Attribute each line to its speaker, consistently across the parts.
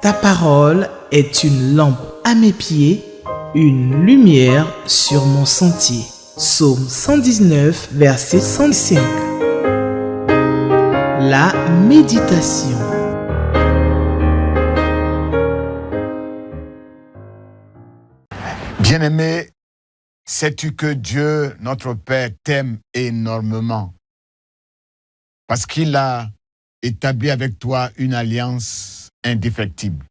Speaker 1: Ta parole est une lampe à mes pieds, une lumière sur mon sentier. Psaume 119, verset 105. La méditation.
Speaker 2: Bien-aimé, sais-tu que Dieu, notre Père, t'aime énormément parce qu'il a établi avec toi une alliance indéfectible.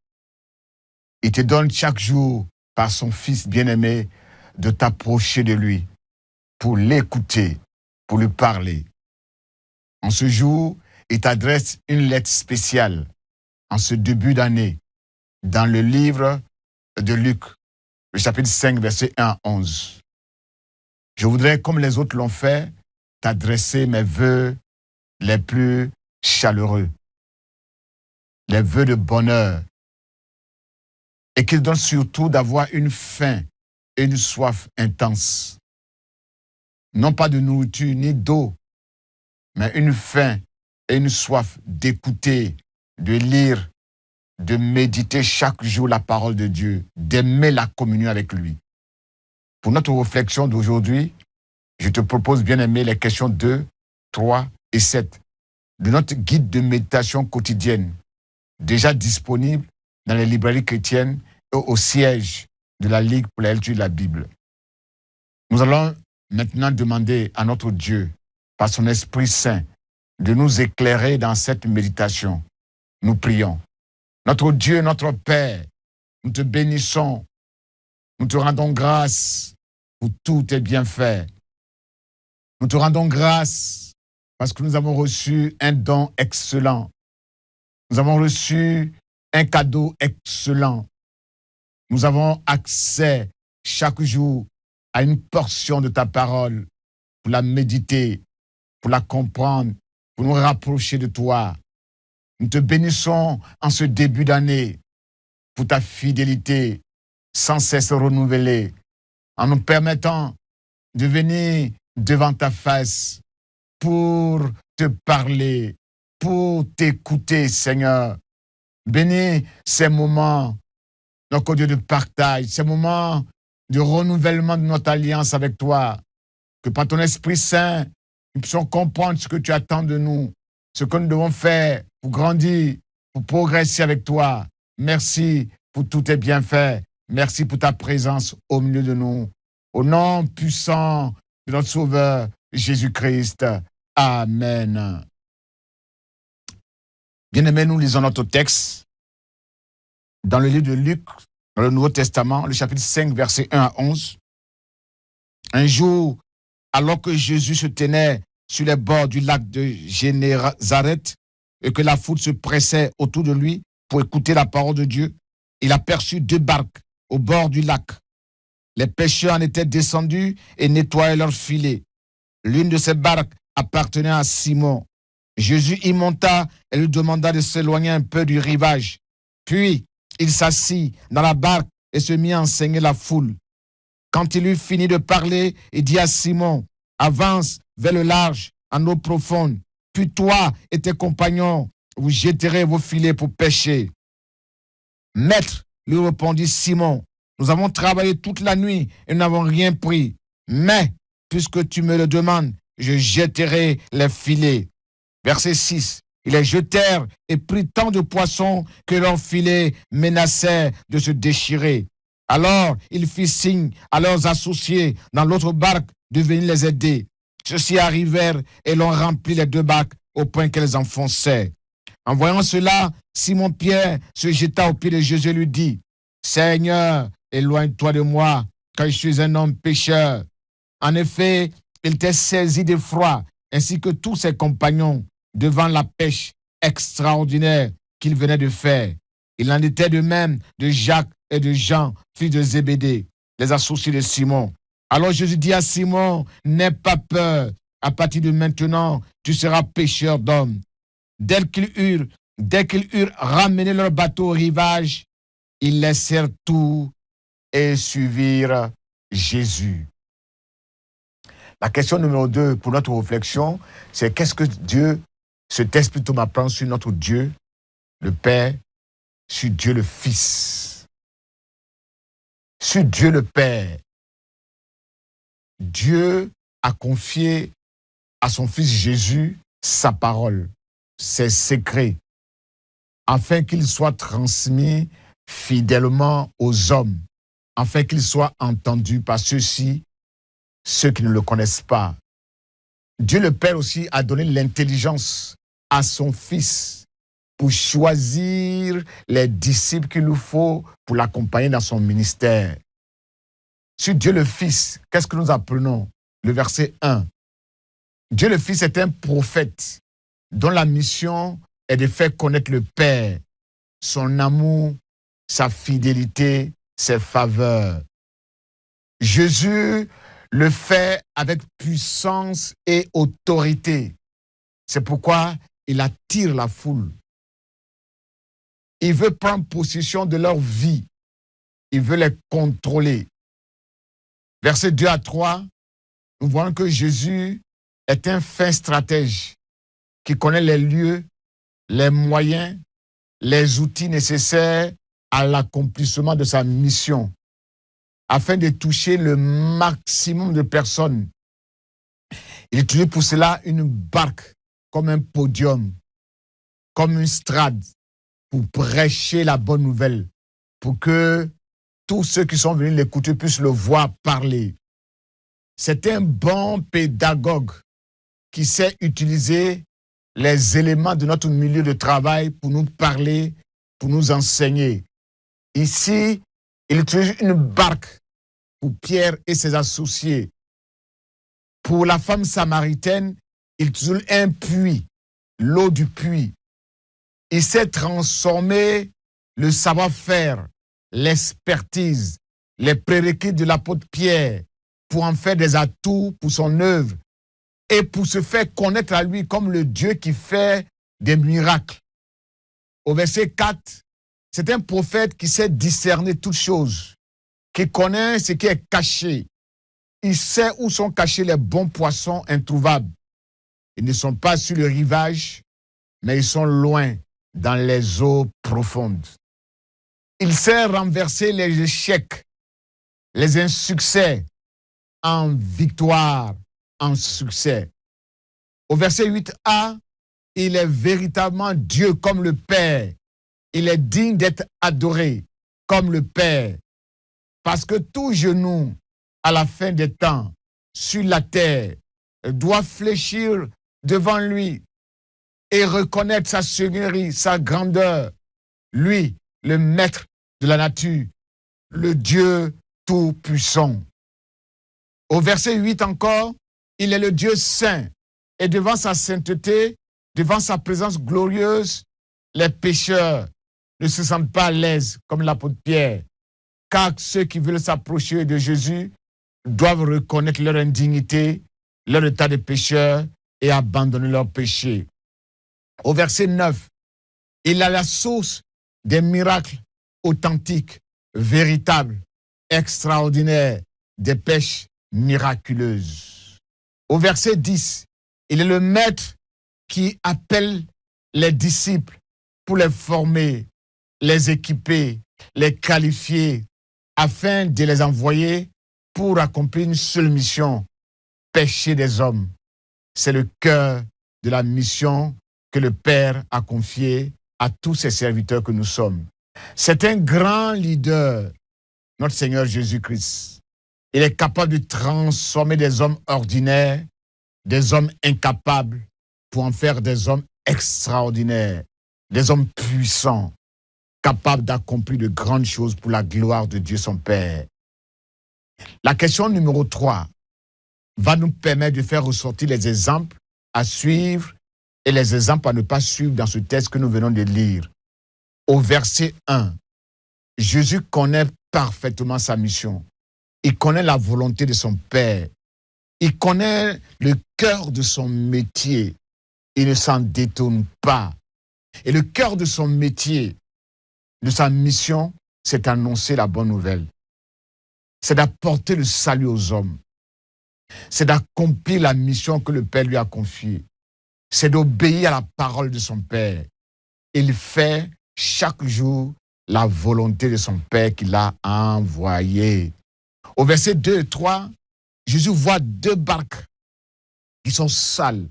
Speaker 2: Il te donne chaque jour, par son Fils bien-aimé, de t'approcher de lui, pour l'écouter, pour lui parler. En ce jour, il t'adresse une lettre spéciale, en ce début d'année, dans le livre de Luc, le chapitre 5, verset 1 à 11. Je voudrais, comme les autres l'ont fait, t'adresser mes vœux les plus chaleureux, les vœux de bonheur, et qu'il donne surtout d'avoir une faim et une soif intense. Non pas de nourriture ni d'eau, mais une faim et une soif d'écouter, de lire, de méditer chaque jour la parole de Dieu, d'aimer la communion avec lui. Pour notre réflexion d'aujourd'hui, je te propose, bien aimé, les questions 2, 3 et 7 de notre guide de méditation quotidienne, déjà disponible dans les librairies chrétiennes et au siège de la Ligue pour la lecture de la Bible. Nous allons maintenant demander à notre Dieu, par son Esprit Saint, de nous éclairer dans cette méditation. Nous prions. Notre Dieu, notre Père, nous te bénissons, nous te rendons grâce pour tous tes bienfaits. Nous te rendons grâce parce que nous avons reçu un don excellent. Nous avons reçu un cadeau excellent. Nous avons accès chaque jour à une portion de ta parole pour la méditer, pour la comprendre, pour nous rapprocher de toi. Nous te bénissons en ce début d'année pour ta fidélité sans cesse renouvelée, en nous permettant de venir devant ta face pour te parler, pour t'écouter, Seigneur. Bénis ces moments, notre Dieu, de partage, ces moments de renouvellement de notre alliance avec toi, que par ton Esprit Saint, nous puissions comprendre ce que tu attends de nous, ce que nous devons faire pour grandir, pour progresser avec toi. Merci pour tous tes bienfaits. Merci pour ta présence au milieu de nous. Au nom puissant de notre Sauveur, Jésus-Christ. Amen. Bien-aimés, nous lisons notre texte dans le livre de Luc, dans le Nouveau Testament, le chapitre 5, versets 1 à 11. Un jour, alors que Jésus se tenait sur les bords du lac de Génézareth et que la foule se pressait autour de lui pour écouter la parole de Dieu, il aperçut 2 barques au bord du lac. Les pêcheurs en étaient descendus et nettoyaient leurs filets. L'une de ces barques appartenait à Simon. Jésus y monta et lui demanda de s'éloigner un peu du rivage. Puis, il s'assit dans la barque et se mit à enseigner la foule. Quand il eut fini de parler, il dit à Simon, « Avance vers le large, en eau profonde. Puis toi et tes compagnons, vous jetterez vos filets pour pêcher. » « Maître, lui répondit Simon, nous avons travaillé toute la nuit et nous n'avons rien pris. Mais, puisque tu me le demandes, je jetterai les filets. » Verset 6. Ils les jetèrent et prirent tant de poissons que leurs filets menaçaient de se déchirer. Alors, il fit signe à leurs associés dans l'autre barque de venir les aider. Ceux-ci arrivèrent et l'ont rempli les 2 barques au point qu'elles enfonçaient. En voyant cela, Simon-Pierre se jeta aux pieds de Jésus et lui dit, « Seigneur, éloigne-toi de moi, car je suis un homme pécheur. » En effet, il était saisi d'effroi, ainsi que tous ses compagnons, devant la pêche extraordinaire qu'il venait de faire. Il en était de même de Jacques et de Jean, fils de Zébédée, les associés de Simon. Alors Jésus dit à Simon, « N'aie pas peur, à partir de maintenant, tu seras pêcheur d'hommes. » Dès qu'ils eurent ramené leur bateau au rivage, ils laissèrent tout et suivirent Jésus. La question numéro 2 pour notre réflexion, c'est qu'est-ce que Dieu, ce texte plutôt m'apprend sur notre Dieu, le Père, sur Dieu le Fils, sur Dieu le Père. Dieu a confié à son Fils Jésus sa parole, ses secrets, afin qu'il soit transmis fidèlement aux hommes, afin qu'il soit entendu par ceux-ci, ceux qui ne le connaissent pas. Dieu le Père aussi a donné l'intelligence à son Fils pour choisir les disciples qu'il lui faut pour l'accompagner dans son ministère. Sur Dieu le Fils, qu'est-ce que nous apprenons? Le verset 1. Dieu le Fils est un prophète dont la mission est de faire connaître le Père, son amour, sa fidélité, ses faveurs. Jésus le fait avec puissance et autorité. C'est pourquoi il attire la foule. Il veut prendre possession de leur vie. Il veut les contrôler. Versets 2 à 3, nous voyons que Jésus est un fin stratège qui connaît les lieux, les moyens, les outils nécessaires à l'accomplissement de sa mission afin de toucher le maximum de personnes. Il utilise pour cela une barque comme un podium, comme une strade pour prêcher la bonne nouvelle, pour que tous ceux qui sont venus l'écouter puissent le voir parler. C'est un bon pédagogue qui sait utiliser les éléments de notre milieu de travail pour nous parler, pour nous enseigner. Ici, il utilise une barque pour Pierre et ses associés. Pour la femme samaritaine, il utilise un puits, l'eau du puits. Il sait transformer le savoir-faire, l'expertise, les prérequis de l'apôtre Pierre pour en faire des atouts pour son œuvre et pour se faire connaître à lui comme le Dieu qui fait des miracles. Au verset 4, c'est un prophète qui sait discerner toutes choses, qui connaît ce qui est caché. Il sait où sont cachés les bons poissons introuvables. Ils ne sont pas sur le rivage, mais ils sont loin dans les eaux profondes. Il sait renverser les échecs, les insuccès en victoire, en succès. Au verset 8a, il est véritablement Dieu comme le Père. Il est digne d'être adoré comme le Père. Parce que tout genou, à la fin des temps, sur la terre, doit fléchir devant lui et reconnaître sa seigneurie, sa grandeur. Lui, le maître de la nature, le Dieu tout-puissant. Au verset 8 encore, il est le Dieu saint. Et devant sa sainteté, devant sa présence glorieuse, les pécheurs ne se sentent pas à l'aise comme l'apôtre Pierre. Car ceux qui veulent s'approcher de Jésus doivent reconnaître leur indignité, leur état de pécheur et abandonner leur péché. Au verset 9, il a la source des miracles authentiques, véritables, extraordinaires, des pêches miraculeuses. Au verset 10, il est le maître qui appelle les disciples pour les former, les équiper, les qualifier, afin de les envoyer pour accomplir une seule mission, pêcher des hommes. C'est le cœur de la mission que le Père a confiée à tous ses serviteurs que nous sommes. C'est un grand leader, notre Seigneur Jésus-Christ. Il est capable de transformer des hommes ordinaires, des hommes incapables, pour en faire des hommes extraordinaires, des hommes puissants, capables d'accomplir de grandes choses pour la gloire de Dieu son Père. La question numéro 3 va nous permettre de faire ressortir les exemples à suivre et les exemples à ne pas suivre dans ce texte que nous venons de lire. Au verset 1, Jésus connaît parfaitement sa mission. Il connaît la volonté de son Père. Il connaît le cœur de son métier. Il ne s'en détourne pas. Et le cœur de son métier, de sa mission, c'est d'annoncer la bonne nouvelle. C'est d'apporter le salut aux hommes. C'est d'accomplir la mission que le Père lui a confiée. C'est d'obéir à la parole de son Père. Il fait chaque jour la volonté de son Père qui l'a envoyé. Au verset 2 et 3, Jésus voit 2 barques qui sont sales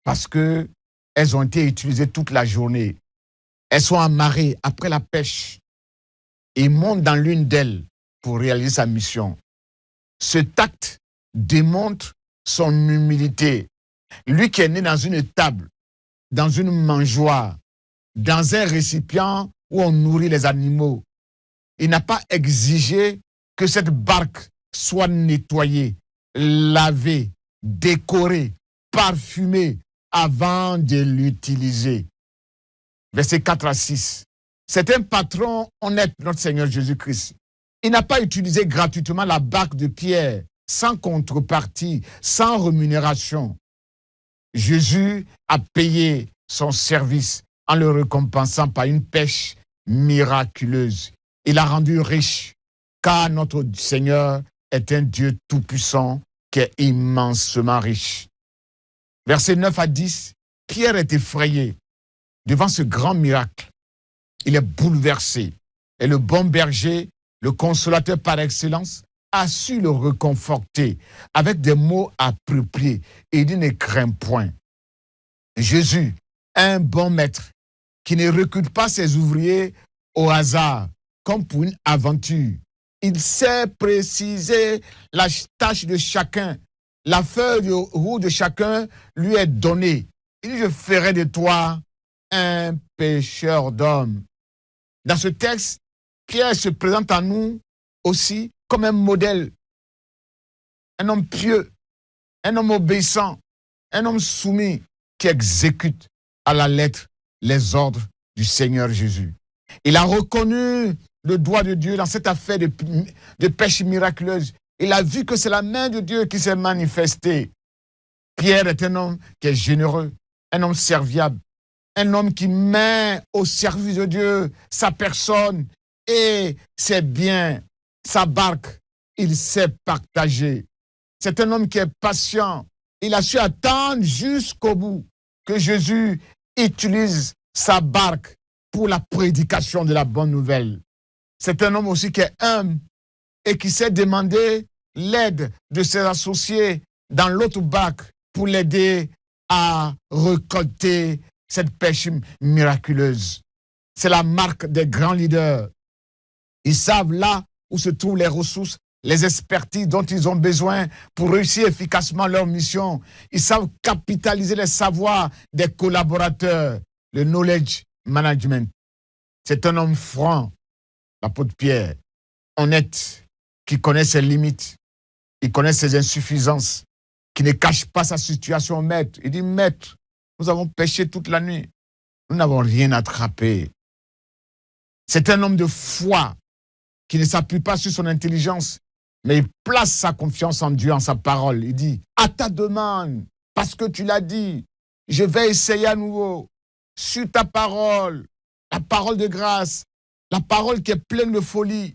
Speaker 2: parce qu'elles ont été utilisées toute la journée. Elles sont amarrées après la pêche. Il monte dans l'une d'elles pour réaliser sa mission. Cet acte démontre son humilité. Lui qui est né dans une table, dans une mangeoire, dans un récipient où on nourrit les animaux, il n'a pas exigé que cette barque soit nettoyée, lavée, décorée, parfumée avant de l'utiliser. Versets 4 à 6. C'est un patron honnête, notre Seigneur Jésus-Christ. Il n'a pas utilisé gratuitement la barque de Pierre, sans contrepartie, sans rémunération. Jésus a payé son service en le récompensant par une pêche miraculeuse. Il l'a rendu riche, car notre Seigneur est un Dieu tout-puissant qui est immensement riche. Versets 9 à 10, Pierre est effrayé devant ce grand miracle. Il est bouleversé. Et le bon berger, le consolateur par excellence, a su le réconforter avec des mots appropriés. Et il dit, ne crains point. Jésus, un bon maître, qui ne recrute pas ses ouvriers au hasard, comme pour une aventure. Il sait préciser la tâche de chacun. La feuille de roue de chacun lui est donnée. Il dit, je ferai de toi un pêcheur d'hommes. Dans ce texte, Pierre se présente à nous aussi comme un modèle, un homme pieux, un homme obéissant, un homme soumis qui exécute à la lettre les ordres du Seigneur Jésus. Il a reconnu le doigt de Dieu dans cette affaire de pêche miraculeuse. Il a vu que c'est la main de Dieu qui s'est manifestée. Pierre est un homme qui est généreux, un homme serviable, un homme qui met au service de Dieu sa personne et ses biens, sa barque. Il sait partager. C'est un homme qui est patient. Il a su attendre jusqu'au bout que Jésus utilise sa barque pour la prédication de la bonne nouvelle. C'est un homme aussi qui est humble et qui sait demander l'aide de ses associés dans l'autre barque pour l'aider à récolter cette pêche miraculeuse. C'est la marque des grands leaders. Ils savent là où se trouvent les ressources, les expertises dont ils ont besoin pour réussir efficacement leur mission. Ils savent capitaliser les savoirs des collaborateurs, le knowledge management. C'est un homme franc, l'apôtre Pierre, honnête, qui connaît ses limites, qui connaît ses insuffisances, qui ne cache pas sa situation au maître. Il dit, maître, nous avons pêché toute la nuit. Nous n'avons rien attrapé. C'est un homme de foi qui ne s'appuie pas sur son intelligence, mais il place sa confiance en Dieu, en sa parole. Il dit, à ta demande, parce que tu l'as dit, je vais essayer à nouveau sur ta parole, la parole de grâce, la parole qui est pleine de folie,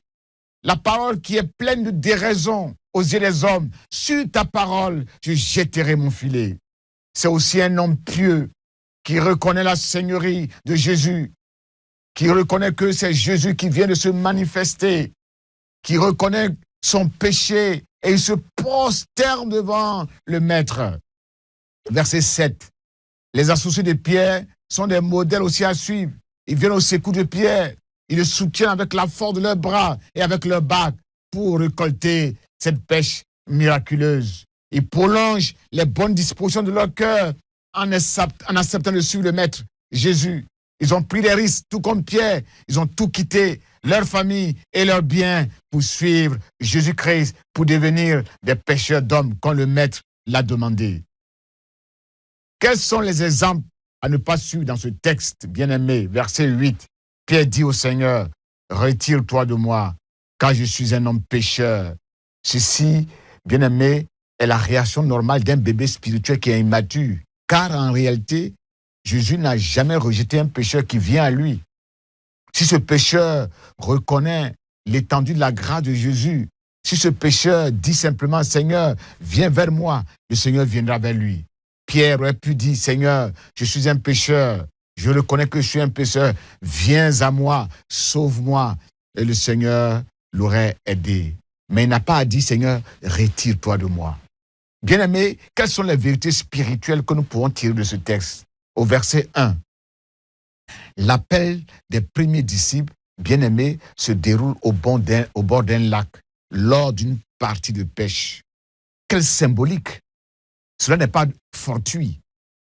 Speaker 2: la parole qui est pleine de déraison aux yeux des hommes. Sur ta parole, je jetterai mon filet. C'est aussi un homme pieux qui reconnaît la seigneurie de Jésus, qui reconnaît que c'est Jésus qui vient de se manifester, qui reconnaît son péché et il se prosterne devant le Maître. Verset 7. Les associés de Pierre sont des modèles aussi à suivre. Ils viennent au secours de Pierre. Ils le soutiennent avec la force de leurs bras et avec leurs bacs pour récolter cette pêche miraculeuse. Ils prolongent les bonnes dispositions de leur cœur en acceptant de suivre le Maître Jésus. Ils ont pris des risques, tout comme Pierre. Ils ont tout quitté, leur famille et leurs biens, pour suivre Jésus-Christ, pour devenir des pêcheurs d'hommes, comme le Maître l'a demandé. Quels sont les exemples à ne pas suivre dans ce texte, bien-aimé? Verset 8. Pierre dit au Seigneur, « Retire-toi de moi, car je suis un homme pécheur. » Ceci, bien-aimé, est la réaction normale d'un bébé spirituel qui est immature. Car en réalité, Jésus n'a jamais rejeté un pécheur qui vient à lui. Si ce pécheur reconnaît l'étendue de la grâce de Jésus, si ce pécheur dit simplement, « Seigneur, viens vers moi », le Seigneur viendra vers lui. Pierre aurait pu dire, « Seigneur, je suis un pécheur, Je reconnais que je suis un pécheur. Viens à moi, sauve-moi. Et le Seigneur l'aurait aidé. Mais il n'a pas dit, Seigneur, retire-toi de moi. Bien-aimés, quelles sont les vérités spirituelles que nous pouvons tirer de ce texte? Au verset 1, l'appel des premiers disciples, bien-aimés, se déroule au bord d'un lac, lors d'une partie de pêche. Quelle symbolique! Cela n'est pas fortuit.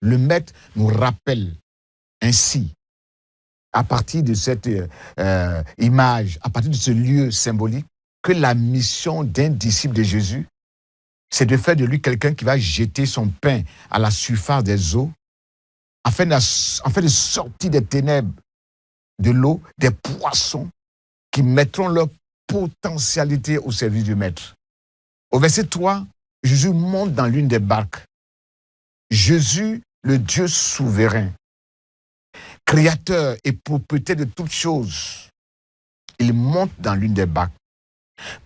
Speaker 2: Le Maître nous rappelle ainsi, à partir de cette image, à partir de ce lieu symbolique, que la mission d'un disciple de Jésus, c'est de faire de lui quelqu'un qui va jeter son pain à la surface des eaux, afin de sortir des ténèbres de l'eau, des poissons qui mettront leur potentialité au service du Maître. Au verset 3, Jésus monte dans l'une des barques. Jésus, le Dieu souverain, créateur et propriétaire de toutes choses, il monte dans l'une des barques.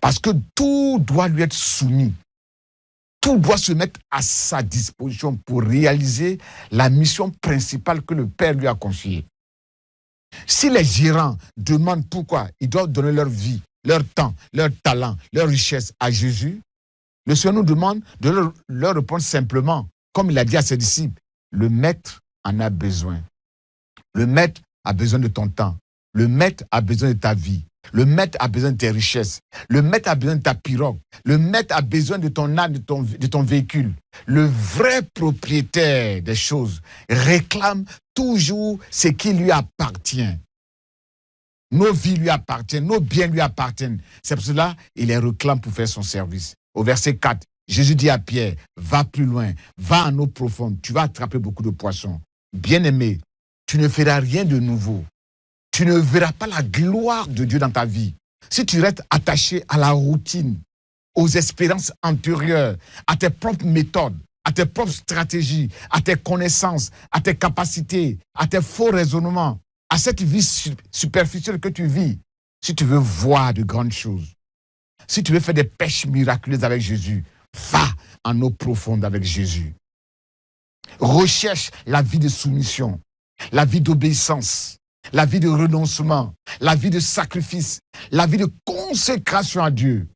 Speaker 2: Parce que tout doit lui être soumis. Tout doit se mettre à sa disposition pour réaliser la mission principale que le Père lui a confiée. Si les gérants demandent pourquoi ils doivent donner leur vie, leur temps, leur talent, leur richesse à Jésus, le Seigneur nous demande de leur répondre simplement, comme il a dit à ses disciples, le Maître en a besoin. Le Maître a besoin de ton temps. Le Maître a besoin de ta vie. Le Maître a besoin de tes richesses. Le Maître a besoin de ta pirogue. Le Maître a besoin de ton âne, de ton véhicule. Le vrai propriétaire des choses réclame toujours ce qui lui appartient. Nos vies lui appartiennent, nos biens lui appartiennent. C'est pour cela qu'il les réclame pour faire son service. Au verset 4, Jésus dit à Pierre, va plus loin, va en eau profonde, tu vas attraper beaucoup de poissons. Bien-aimé, tu ne feras rien de nouveau. Tu ne verras pas la gloire de Dieu dans ta vie. Si tu restes attaché à la routine, aux expériences antérieures, à tes propres méthodes, à tes propres stratégies, à tes connaissances, à tes capacités, à tes faux raisonnements, à cette vie superficielle que tu vis, si tu veux voir de grandes choses, si tu veux faire des pêches miraculeuses avec Jésus, va en eau profonde avec Jésus. Recherche la vie de soumission, la vie d'obéissance, la vie de renoncement, la vie de sacrifice, la vie de consécration à Dieu.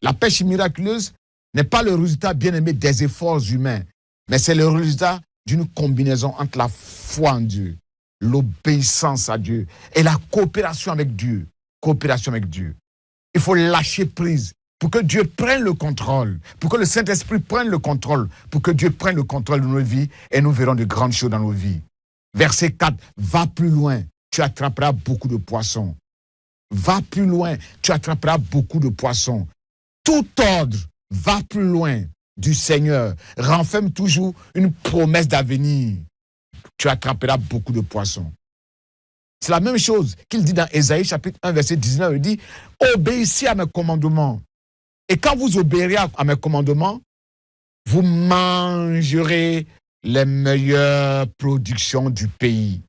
Speaker 2: La pêche miraculeuse n'est pas le résultat bien-aimé des efforts humains, mais c'est le résultat d'une combinaison entre la foi en Dieu, l'obéissance à Dieu et la coopération avec Dieu. Coopération avec Dieu. Il faut lâcher prise pour que Dieu prenne le contrôle, pour que le Saint-Esprit prenne le contrôle, pour que Dieu prenne le contrôle de nos vies et nous verrons de grandes choses dans nos vies. Verset 4, va plus loin, tu attraperas beaucoup de poissons. Va plus loin, tu attraperas beaucoup de poissons. Tout ordre va plus loin du Seigneur renferme toujours une promesse d'avenir. Tu attraperas beaucoup de poissons. C'est la même chose qu'il dit dans Ésaïe chapitre 1 verset 19. Il dit, obéissez à mes commandements. Et quand vous obéirez à mes commandements, vous mangerez les meilleures productions du pays.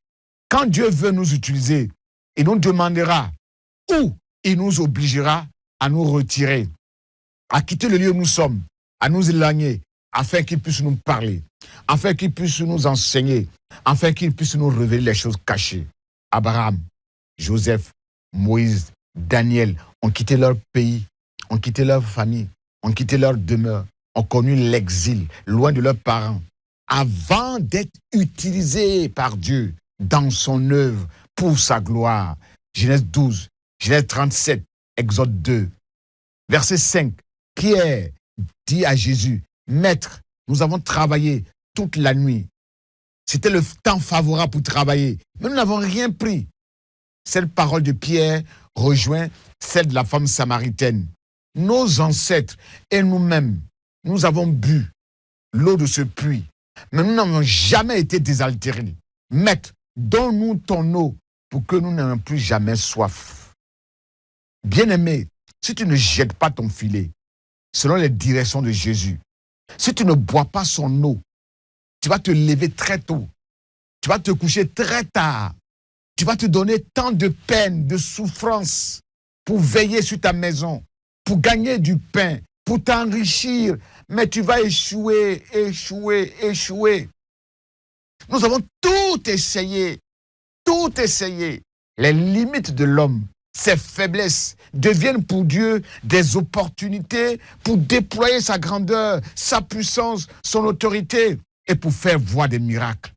Speaker 2: Quand Dieu veut nous utiliser, il nous demandera ou il nous obligera à nous retirer, à quitter le lieu où nous sommes, à nous éloigner, afin qu'il puisse nous parler, afin qu'il puisse nous enseigner, afin qu'il puisse nous révéler les choses cachées. Abraham, Joseph, Moïse, Daniel ont quitté leur pays, ont quitté leur famille, ont quitté leur demeure, ont connu l'exil, loin de leurs parents, avant d'être utilisés par Dieu dans son œuvre pour sa gloire. Genèse 12, Genèse 37, Exode 2. Verset 5, Pierre dit à Jésus, Maître, nous avons travaillé toute la nuit. C'était le temps favorable pour travailler, mais nous n'avons rien pris. Cette parole de Pierre rejoint celle de la femme samaritaine. Nos ancêtres et nous-mêmes, nous avons bu l'eau de ce puits, mais nous n'avons jamais été désaltérés. Maître, donne-nous ton eau pour que nous n'ayons plus jamais soif. Bien-aimé, si tu ne jettes pas ton filet, selon les directions de Jésus, si tu ne bois pas son eau, tu vas te lever très tôt, tu vas te coucher très tard, tu vas te donner tant de peine, de souffrance pour veiller sur ta maison, pour gagner du pain, pour t'enrichir, mais tu vas échouer. Nous avons tout essayé, tout essayer. Les limites de l'homme, ses faiblesses, deviennent pour Dieu des opportunités pour déployer sa grandeur, sa puissance, son autorité et pour faire voir des miracles.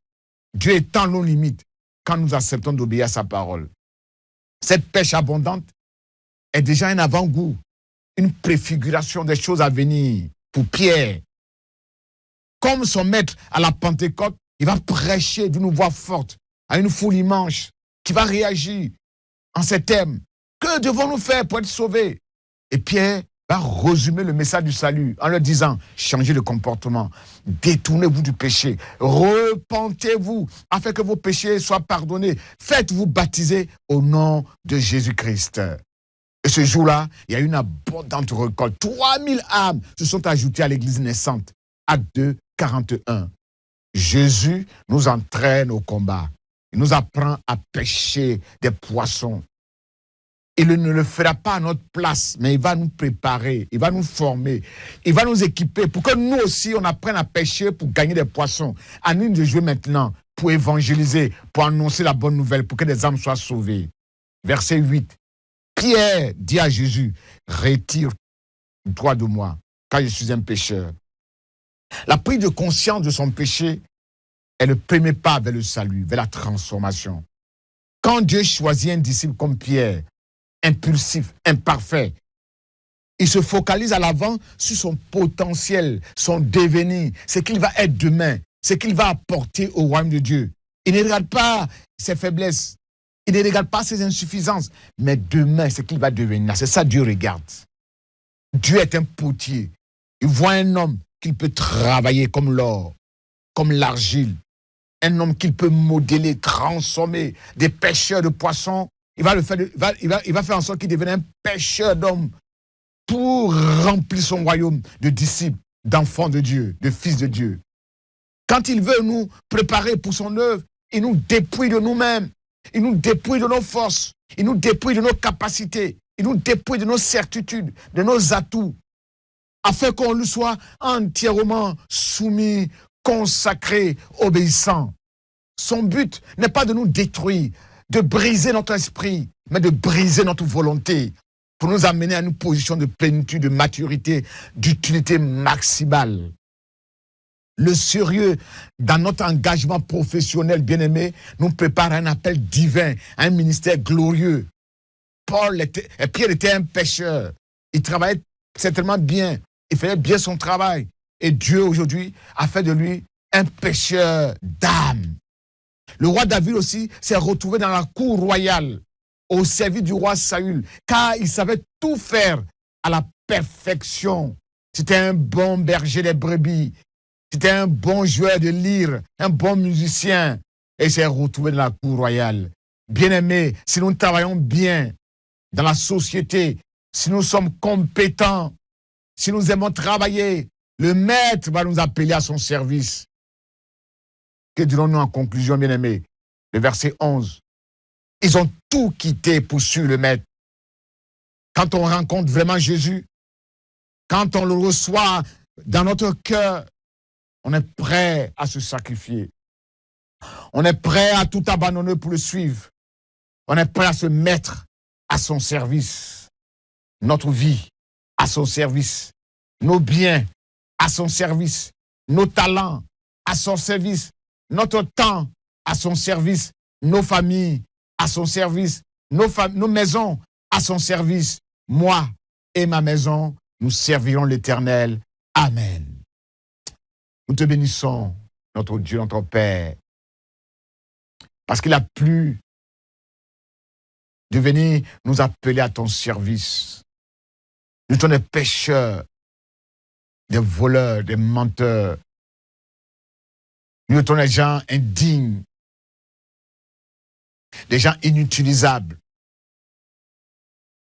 Speaker 2: Dieu étend nos limites quand nous acceptons d'obéir à sa parole. Cette pêche abondante est déjà un avant-goût, une préfiguration des choses à venir pour Pierre. Comme son maître à la Pentecôte, il va prêcher d'une voix forte à une foule immense qui va réagir en ces termes. Que devons-nous faire pour être sauvés? Et Pierre va résumer le message du salut en leur disant, changez de comportement, détournez-vous du péché, repentez-vous afin que vos péchés soient pardonnés, faites-vous baptiser au nom de Jésus-Christ. Et ce jour-là, il y a une abondante récolte. 3000 âmes se sont ajoutées à l'église naissante. Acte 2, 41. Jésus nous entraîne au combat. Il nous apprend à pêcher des poissons. Il ne le fera pas à notre place, mais il va nous préparer, il va nous former, il va nous équiper pour que nous aussi, on apprenne à pêcher pour gagner des poissons. À nous de jouer maintenant pour évangéliser, pour annoncer la bonne nouvelle, pour que des âmes soient sauvées. Verset 8. Pierre dit à Jésus, retire-toi de moi, car je suis un pécheur. La prise de conscience de son péché est le premier pas vers le salut, vers la transformation. Quand Dieu choisit un disciple comme Pierre, impulsif, imparfait, il se focalise à l'avant sur son potentiel, son devenir, ce qu'il va être demain, ce qu'il va apporter au royaume de Dieu. Il ne regarde pas ses faiblesses, il ne regarde pas ses insuffisances, mais demain, ce qu'il va devenir. C'est ça que Dieu regarde. Dieu est un potier. Il voit un homme qu'il peut travailler comme l'or, comme l'argile, un homme qu'il peut modeler, transformer, des pêcheurs de poissons. Il va faire en sorte qu'il devienne un pêcheur d'hommes pour remplir son royaume de disciples, d'enfants de Dieu, de fils de Dieu. Quand il veut nous préparer pour son œuvre, il nous dépouille de nous-mêmes, il nous dépouille de nos forces, il nous dépouille de nos capacités, il nous dépouille de nos certitudes, de nos atouts, afin qu'on lui soit entièrement soumis, consacré, obéissant. Son but n'est pas de nous détruire, de briser notre esprit, mais de briser notre volonté pour nous amener à une position de plénitude, de maturité, d'utilité maximale. Le sérieux dans notre engagement professionnel, bien-aimé, nous prépare à un appel divin, à un ministère glorieux. Pierre était un pêcheur. Il travaillait certainement bien. Il faisait bien son travail. Et Dieu, aujourd'hui, a fait de lui un pêcheur d'âmes. Le roi David aussi s'est retrouvé dans la cour royale au service du roi Saül, car il savait tout faire à la perfection. C'était un bon berger des brebis, c'était un bon joueur de lyre, un bon musicien, et il s'est retrouvé dans la cour royale. Bien-aimés, si nous travaillons bien dans la société, si nous sommes compétents, si nous aimons travailler, le maître va nous appeler à son service. Que dirons-nous en conclusion, bien-aimés? Le verset 11. Ils ont tout quitté pour suivre le maître. Quand on rencontre vraiment Jésus, quand on le reçoit dans notre cœur, on est prêt à se sacrifier. On est prêt à tout abandonner pour le suivre. On est prêt à se mettre à son service. Notre vie à son service. Nos biens à son service. Nos talents à son service. Notre temps à son service, nos familles à son service, nos maisons à son service. Moi et ma maison, nous servirons l'Éternel. Amen. Nous te bénissons, notre Dieu, notre Père, parce qu'il a plu de venir nous appeler à ton service. Nous sommes des pécheurs, des voleurs, des menteurs. Nous sommes des gens indignes, des gens inutilisables.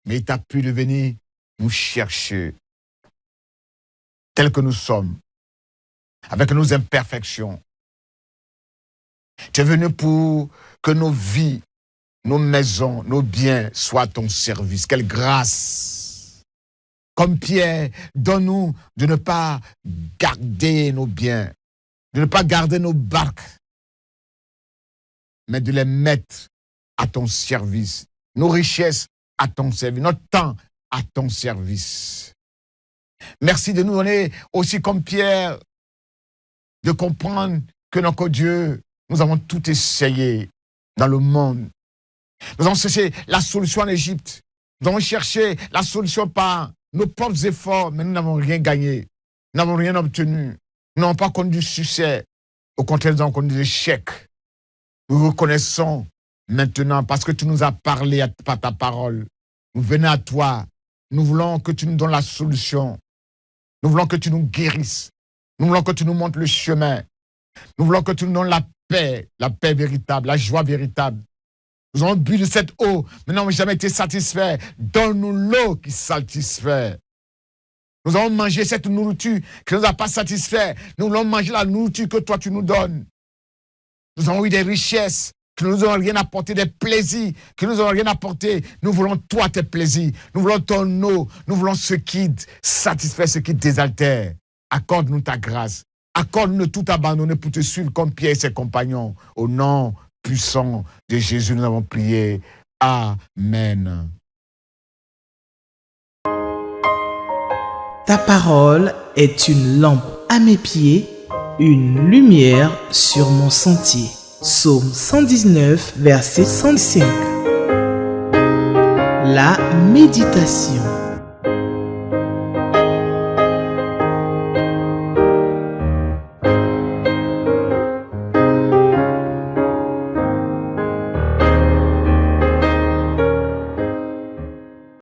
Speaker 2: Mais il t'a plu de venir nous chercher, tels que nous sommes, avec nos imperfections. Tu es venu pour que nos vies, nos maisons, nos biens soient à ton service. Quelle grâce! Comme Pierre, donne-nous de ne pas garder nos biens, de ne pas garder nos barques, mais de les mettre à ton service, nos richesses à ton service, notre temps à ton service. Merci de nous donner aussi comme Pierre de comprendre que notre Dieu, nous avons tout essayé dans le monde. Nous avons cherché la solution en Égypte. Nous avons cherché la solution par nos propres efforts, mais nous n'avons rien gagné. Nous n'avons rien obtenu. Nous n'avons pas connu du succès. Au contraire, nous avons connu des échecs. Nous reconnaissons maintenant, parce que tu nous as parlé par ta parole. Nous venons à toi. Nous voulons que tu nous donnes la solution. Nous voulons que tu nous guérisses. Nous voulons que tu nous montres le chemin. Nous voulons que tu nous donnes la paix véritable, la joie véritable. Nous avons bu de cette eau, mais n'avons jamais été satisfaits. Donne-nous l'eau qui satisfait. Nous avons mangé cette nourriture qui ne nous a pas satisfaits. Nous voulons manger la nourriture que toi tu nous donnes. Nous avons eu des richesses qui ne nous ont rien apporté, des plaisirs qui ne nous ont rien apporté. Nous voulons toi tes plaisirs. Nous voulons ton eau. Nous voulons ce qui satisfait, ce qui désaltère. Accorde-nous ta grâce. Accorde-nous de tout abandonner pour te suivre comme Pierre et ses compagnons. Au nom puissant de Jésus, nous avons prié. Amen.
Speaker 1: Ta parole est une lampe à mes pieds, une lumière sur mon sentier. Psaume 119, verset 105. La méditation.